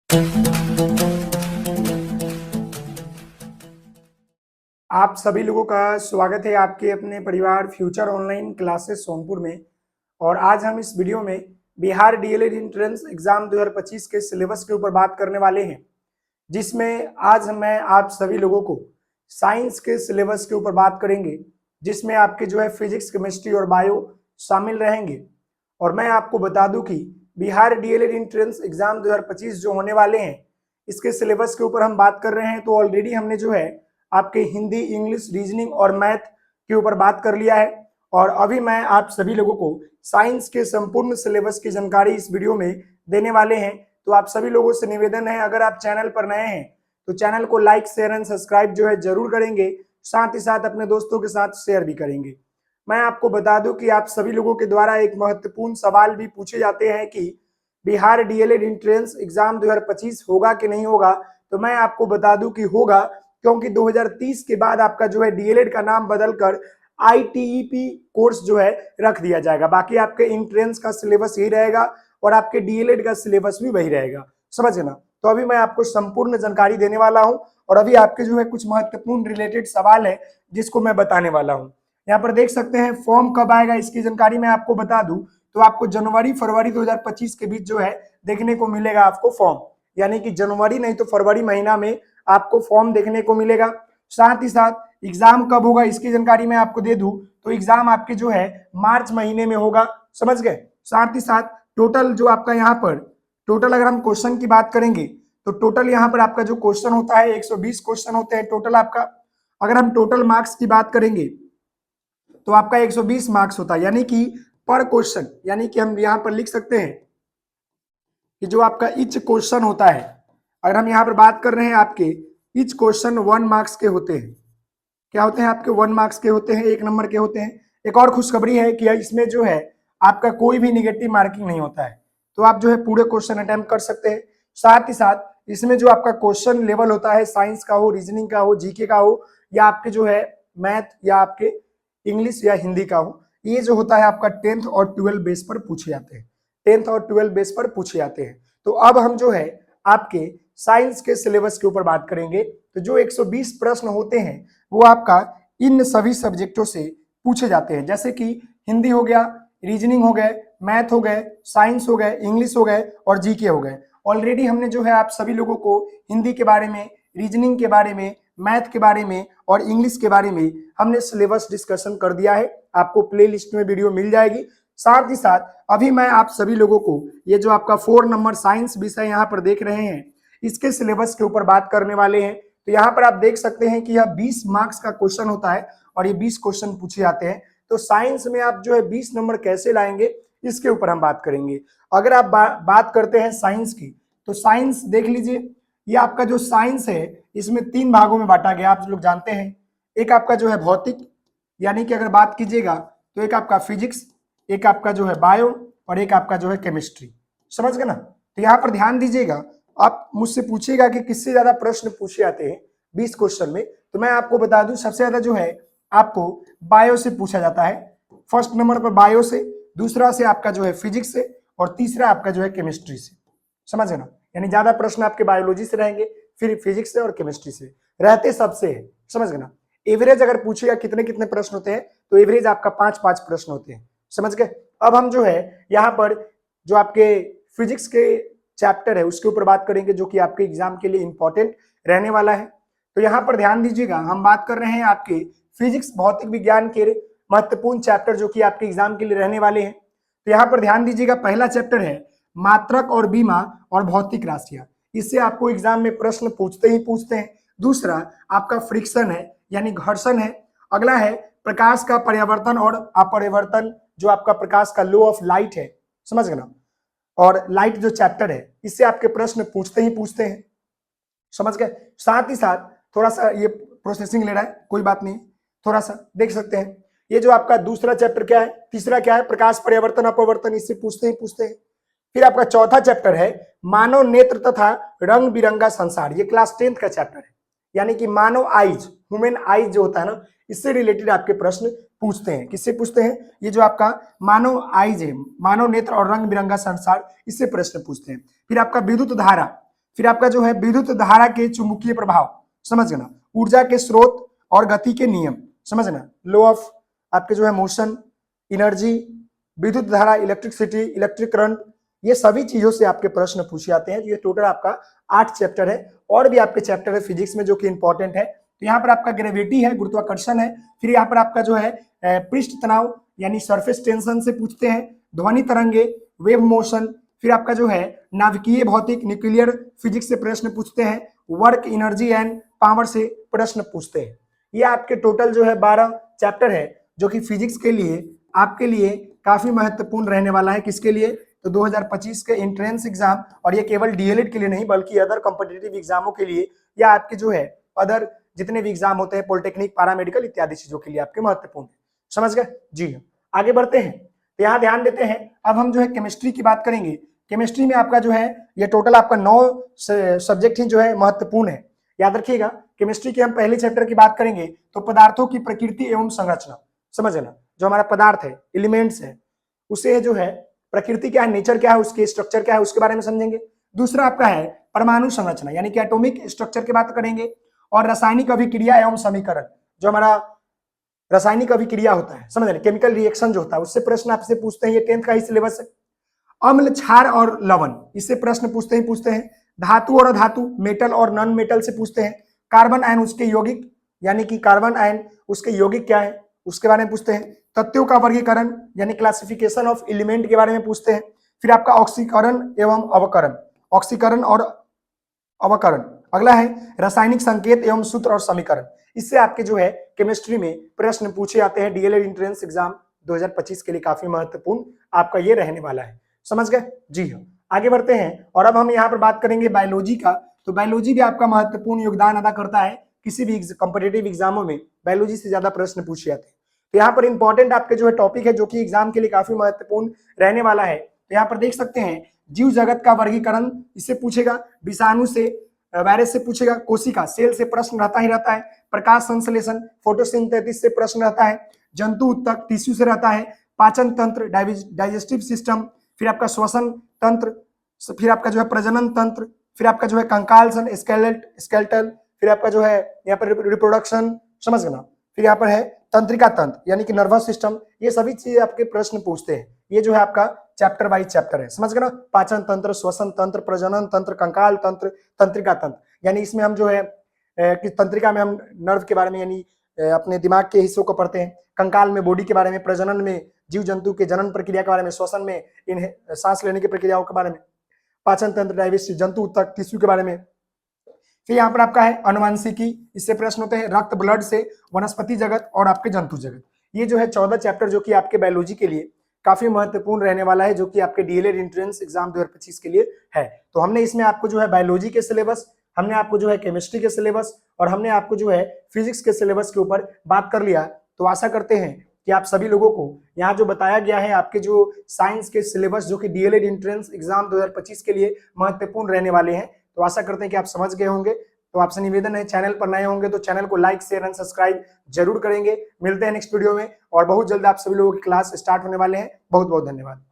आप सभी लोगों का स्वागत है आपके अपने परिवार फ्यूचर ऑनलाइन क्लासेस सोनपुर में। और आज हम इस वीडियो में बिहार डीएलएड एंट्रेंस एग्जाम 2025 के सिलेबस के ऊपर बात करने वाले हैं, जिसमें आज मैं आप सभी लोगों को साइंस के सिलेबस के ऊपर बात करेंगे, जिसमें आपके जो है फिजिक्स, केमिस्ट्री और बायो शामिल रहेंगे। और मैं आपको बता दूं कि बिहार डीएलएड एंट्रेंस एग्जाम 2025 जो होने वाले हैं, इसके सिलेबस के ऊपर हम बात कर रहे हैं। तो ऑलरेडी हमने जो है आपके हिंदी, इंग्लिश, रीजनिंग और मैथ के ऊपर बात कर लिया है। और अभी मैं आप सभी लोगों को साइंस के संपूर्ण सिलेबस की जानकारी इस वीडियो में देने वाले हैं। तो आप सभी लोगों से निवेदन है, अगर आप चैनल पर नए हैं तो चैनल को लाइक, शेयर एंड सब्सक्राइब जो है जरूर करेंगे, साथ ही साथ अपने दोस्तों के साथ शेयर भी करेंगे। मैं आपको बता दूं कि आप सभी लोगों के द्वारा एक महत्वपूर्ण सवाल भी पूछे जाते हैं कि बिहार डीएलएड एंट्रेंस एग्जाम 2025 होगा कि नहीं होगा। तो मैं आपको बता दूं कि होगा, क्योंकि 2030 के बाद आपका जो है डीएलएड का नाम बदलकर आईटीईपी कोर्स जो है रख दिया जाएगा। बाकी आपके एंट्रेंस का सिलेबस यही रहेगा और आपके डीएलएड का सिलेबस भी वही रहेगा, समझे ना। तो अभी मैं आपको संपूर्ण जानकारी देने वाला हूं और अभी आपके जो है कुछ महत्वपूर्ण रिलेटेड सवाल है जिसको मैं बताने वाला हूं। यहाँ पर देख सकते हैं फॉर्म कब आएगा, इसकी जानकारी मैं आपको बता दूं तो आपको जनवरी फरवरी 2025 के बीच जो है देखने को मिलेगा आपको फॉर्म, यानी कि जनवरी नहीं तो फरवरी महीना में आपको फॉर्म देखने को मिलेगा। साथ ही साथ एग्जाम कब होगा इसकी जानकारी मैं आपको दे दूं तो एग्जाम आपके जो है मार्च महीने में होगा, समझ गए। साथ ही साथ टोटल जो आपका यहाँ पर टोटल अगर हम क्वेश्चन की बात करेंगे तो टोटल यहाँ पर आपका जो क्वेश्चन होता है 120 क्वेश्चन होते हैं टोटल आपका। अगर हम टोटल मार्क्स की बात करेंगे तो आपका 120 मार्क्स होता है, यानी कि पर क्वेश्चन, यानी कि हम यहाँ पर लिख सकते हैं कि जो आपका ईच क्वेश्चन होता है, अगर हम यहाँ पर बात कर रहे हैं आपके ईच क्वेश्चन 1 मार्क्स के होते हैं। क्या होते हैं आपके 1 मार्क्स के होते हैं, 1 नंबर के होते हैं। एक और खुशखबरी है कि इसमें जो है आपका कोई भी निगेटिव मार्किंग नहीं होता है, तो आप जो है पूरे क्वेश्चन अटेम्प्ट कर सकते हैं। साथ ही साथ इसमें जो आपका क्वेश्चन लेवल होता है, साइंस का हो, रीजनिंग का हो, जीके का हो, या आपके जो है मैथ या आपके इंग्लिश या हिंदी का हो, ये जो होता है आपका 10th और 12th बेस पर पूछे जाते हैं। 10th और 12th बेस पर पूछे जाते हैं। तो अब हम जो है आपके साइंस के सिलेबस के ऊपर बात करेंगे। तो जो 120 प्रश्न होते हैं वो आपका इन सभी सब्जेक्टों से पूछे जाते हैं, जैसे कि हिंदी हो गया, रीजनिंग हो गए, मैथ हो गए, साइंस हो गए, इंग्लिश हो गए और जीके हो गए। ऑलरेडी हमने जो है आप सभी लोगों को हिंदी के बारे में, रीजनिंग के बारे में, मैथ के बारे में और इंग्लिश के बारे में हमने सिलेबस डिस्कशन कर दिया है। आपको प्ले लिस्ट में वीडियो मिल जाएगी। साथ ही साथ अभी मैं आप सभी लोगों को ये जो आपका 4 नंबर साइंस विषय यहाँ पर देख रहे हैं, इसके सिलेबस के ऊपर बात करने वाले हैं। तो यहाँ पर आप देख सकते हैं कि यह 20 मार्क्स का क्वेश्चन होता है और ये 20 क्वेश्चन पूछे जाते हैं। तो साइंस में आप जो है 20 नंबर कैसे लाएंगे इसके ऊपर हम बात करेंगे। अगर आप बात करते हैं साइंस की, तो साइंस देख लीजिए, ये आपका जो साइंस है इसमें 3 भागों में बांटा गया, आप लोग जानते हैं। एक आपका जो है भौतिक, यानी कि अगर बात कीजिएगा तो एक आपका फिजिक्स, एक आपका जो है बायो और एक आपका जो है केमिस्ट्री, समझ गए ना। तो यहाँ पर ध्यान दीजिएगा, आप मुझसे पूछिएगा कि किससे ज्यादा प्रश्न पूछे जाते हैं 20 क्वेश्चन में, तो मैं आपको बता दूं सबसे ज्यादा जो है आपको बायो से पूछा जाता है। फर्स्ट नंबर पर बायो से, दूसरा से आपका जो है फिजिक्स से और तीसरा आपका जो है केमिस्ट्री से, समझ गए ना। यानी ज्यादा प्रश्न आपके बायोलॉजी से रहेंगे, फिर फिजिक्स से और केमिस्ट्री से, रहते सबसे है, समझ गए ना। एवरेज अगर पूछेगा कितने कितने प्रश्न होते हैं तो एवरेज आपका 5-5 प्रश्न होते हैं, समझ गए। अब हम जो है यहाँ पर जो आपके फिजिक्स के चैप्टर है उसके ऊपर बात करेंगे, जो कि आपके एग्जाम के लिए इंपॉर्टेंट रहने वाला है। तो यहाँ पर ध्यान दीजिएगा, हम बात कर रहे हैं आपके फिजिक्स भौतिक विज्ञान के महत्वपूर्ण चैप्टर जो कि आपके एग्जाम के लिए रहने वाले हैं। तो यहाँ पर ध्यान दीजिएगा, पहला चैप्टर है मात्रक और बीमा और भौतिक राशियां, इससे आपको एग्जाम में प्रश्न पूछते ही पूछते हैं। दूसरा आपका फ्रिक्शन है, यानी घर्षण है। अगला है प्रकाश का परिवर्तन और अपरिवर्तन, जो आपका प्रकाश का लॉ ऑफ लाइट है, समझ गए ना। और लाइट जो चैप्टर है इससे आपके प्रश्न पूछते ही पूछते हैं, समझ गए। साथ ही साथ थोड़ा सा ये प्रोसेसिंग ले रहा है, कोई बात नहीं, थोड़ा सा देख सकते हैं। ये जो आपका दूसरा चैप्टर क्या है, तीसरा क्या है, प्रकाश परिवर्तन अपवर्तन, इससे पूछते ही पूछते हैं। फिर आपका चौथा चैप्टर है मानव नेत्र तथा रंग बिरंगा संसार, ये क्लास 10th का चैप्टर है, यानी कि मानव आइज, ह्यूमन आइज जो होता है ना, इससे रिलेटेड आपके प्रश्न पूछते हैं। किससे पूछते हैं, ये जो आपका मानव आइज है, मानव नेत्र और रंग बिरंगा संसार, इससे प्रश्न पूछते हैं। फिर आपका विद्युत धारा, फिर आपका जो है विद्युत धारा के चुंबकीय प्रभाव, समझ गए ना, ऊर्जा के स्रोत और गति के नियम, समझ ना, लॉ ऑफ आपके जो है मोशन, एनर्जी, विद्युत धारा, इलेक्ट्रिसिटी, इलेक्ट्रिक करंट, ये सभी चीजों से आपके प्रश्न पूछे जाते हैं। ये टोटल आपका 8 चैप्टर है। और भी आपके चैप्टर है फिजिक्स में जो कि इंपॉर्टेंट है। तो यहाँ पर आपका ग्रेविटी है, गुरुत्वाकर्षण है। फिर यहाँ पर आपका जो है पृष्ठ तनाव यानी सरफेस टेंशन से पूछते हैं, ध्वनि तरंगे, वेव मोशन। फिर आपका जो है नाभिकीय भौतिक, न्यूक्लियर फिजिक्स से प्रश्न पूछते हैं, वर्क, एनर्जी एंड पावर से प्रश्न पूछते हैं। ये आपके टोटल जो है 12 चैप्टर है जो कि फिजिक्स के लिए आपके लिए काफी महत्वपूर्ण रहने वाला है। किसके लिए? तो 2025 के एंट्रेंस एग्जाम, और ये केवल डीएलएड के लिए नहीं बल्कि अदर कॉम्पिटिटिव एग्जामों के लिए या आपके जो है अदर जितने भी एग्जाम होते हैं, पॉलिटेक्निक, पैरामेडिकल इत्यादि चीजों के लिए आपके महत्वपूर्ण है। समझ गए जी। आगे बढ़ते हैं, तो यहाँ ध्यान देते हैं। अब हम जो है केमिस्ट्री की बात करेंगे। केमिस्ट्री में आपका जो है ये टोटल आपका 9 सब्जेक्ट ही जो है महत्वपूर्ण है। याद रखिएगा, केमिस्ट्री के हम पहले चैप्टर की बात करेंगे तो पदार्थों की प्रकृति एवं संरचना, समझ ना, जो हमारा पदार्थ है, एलिमेंट्स है, उसे जो है प्रकृति क्या है, नेचर क्या है, उसके स्ट्रक्चर क्या है, उसके बारे में समझेंगे। दूसरा आपका है परमाणु संरचना यानी कि एटॉमिक स्ट्रक्चर की बात करेंगे। और रासायनिक अभिक्रिया एवं समीकरण, जो हमारा रासायनिक अभिक्रिया होता है, समझ रहे, केमिकल रिएक्शन जो होता है, उससे प्रश्न आपसे पूछते हैं। ये 10th का ही सिलेबस है। अम्ल, क्षार और लवण, इससे प्रश्न पूछते हैं। धातु और अधातु, मेटल और नॉन मेटल से पूछते हैं। कार्बन आयन, उसके यौगिक यानी कि कार्बन आयन उसके यौगिक क्या है उसके बारे में पूछते हैं। तत्वों का वर्गीकरण यानी क्लासिफिकेशन ऑफ एलिमेंट के बारे में पूछते हैं। फिर आपका ऑक्सीकरण एवं अवकरण, ऑक्सीकरण और अवकरण। अगला है रासायनिक संकेत एवं सूत्र और समीकरण। इससे आपके जो है केमिस्ट्री में प्रश्न पूछे जाते हैं। डीएलएड एंट्रेंस एग्जाम 2025 के लिए काफी महत्वपूर्ण आपका ये रहने वाला है। समझ गए जी हाँ। आगे बढ़ते हैं, और अब हम यहाँ पर बात करेंगे बायोलॉजी का। तो बायोलॉजी भी आपका महत्वपूर्ण योगदान अदा करता है। किसी भी कॉम्पिटिटिव एग्जामों में बायोलॉजी से ज्यादा प्रश्न पूछे जाते हैं। तो यहाँ पर इंपॉर्टेंट आपके जो है टॉपिक है जो कि एग्जाम के लिए काफी महत्वपूर्ण रहने वाला है। तो यहाँ पर देख सकते हैं जीव जगत का वर्गीकरण, इससे पूछेगा। विषाणु से, वायरस से पूछेगा। कोशिका, सेल से प्रश्न रहता ही रहता है। प्रकाश संश्लेषण, फोटोसिंथेसिस से प्रश्न रहता है। जंतु उत्तक, टिश्यू से रहता है। पाचन तंत्र, डाइजेस्टिव सिस्टम, फिर आपका श्वसन तंत्र, फिर आपका जो है प्रजनन तंत्र, फिर आपका जो है कंकाल सन, स्केलेटल, फिर आपका जो है यहाँ पर रिप्रोडक्शन, समझ गए ना। फिर यहाँ पर है तंत्रिका तंत्र यानी कि नर्वस सिस्टम। ये सभी चीजें आपके प्रश्न पूछते हैं। ये जो है आपका चैप्टर वाइज चैप्टर है, समझ गए ना। पाचन तंत्र, श्वसन तंत्र, प्रजनन तंत्र, कंकाल तंत्र, तंत्रिका तंत्र। यानी इसमें हम जो है कि तंत्रिका में हम नर्व के बारे में यानी अपने दिमाग के हिस्सों को पढ़ते हैं। कंकाल में बॉडी के बारे में, प्रजनन में जीव जंतु के जनन प्रक्रिया के बारे में, श्वसन में इन सांस लेने की प्रक्रियाओं के बारे में, पाचन तंत्र, डाइजेस्टिव, जंतु उत्तक, टिश्यू के बारे में। फिर यहाँ पर आपका है अनुवांशिकी, इससे प्रश्न होते हैं। रक्त, ब्लड से वनस्पति जगत और आपके जंतु जगत। ये जो है 14 चैप्टर जो कि आपके बायोलॉजी के लिए काफी महत्वपूर्ण रहने वाला है, जो कि आपके डीएलएड एंट्रेंस एग्जाम 2025 के लिए है। तो हमने इसमें आपको जो है बायोलॉजी के सिलेबस, हमने आपको जो है केमिस्ट्री के सिलेबस, और हमने आपको जो है फिजिक्स के सिलेबस के ऊपर बात कर लिया। तो आशा करते हैं कि आप सभी लोगों को यहाँ जो बताया गया है आपके जो साइंस के सिलेबस जो कि डीएलएड एंट्रेंस एग्जाम 2025 के लिए महत्वपूर्ण रहने वाले हैं, तो आशा करते हैं कि आप समझ गए होंगे। तो आपसे निवेदन है, चैनल पर नए होंगे तो चैनल को लाइक, शेयर एंड सब्सक्राइब जरूर करेंगे। मिलते हैं नेक्स्ट वीडियो में, और बहुत जल्द आप सभी लोगों की क्लास स्टार्ट होने वाले हैं। बहुत बहुत धन्यवाद।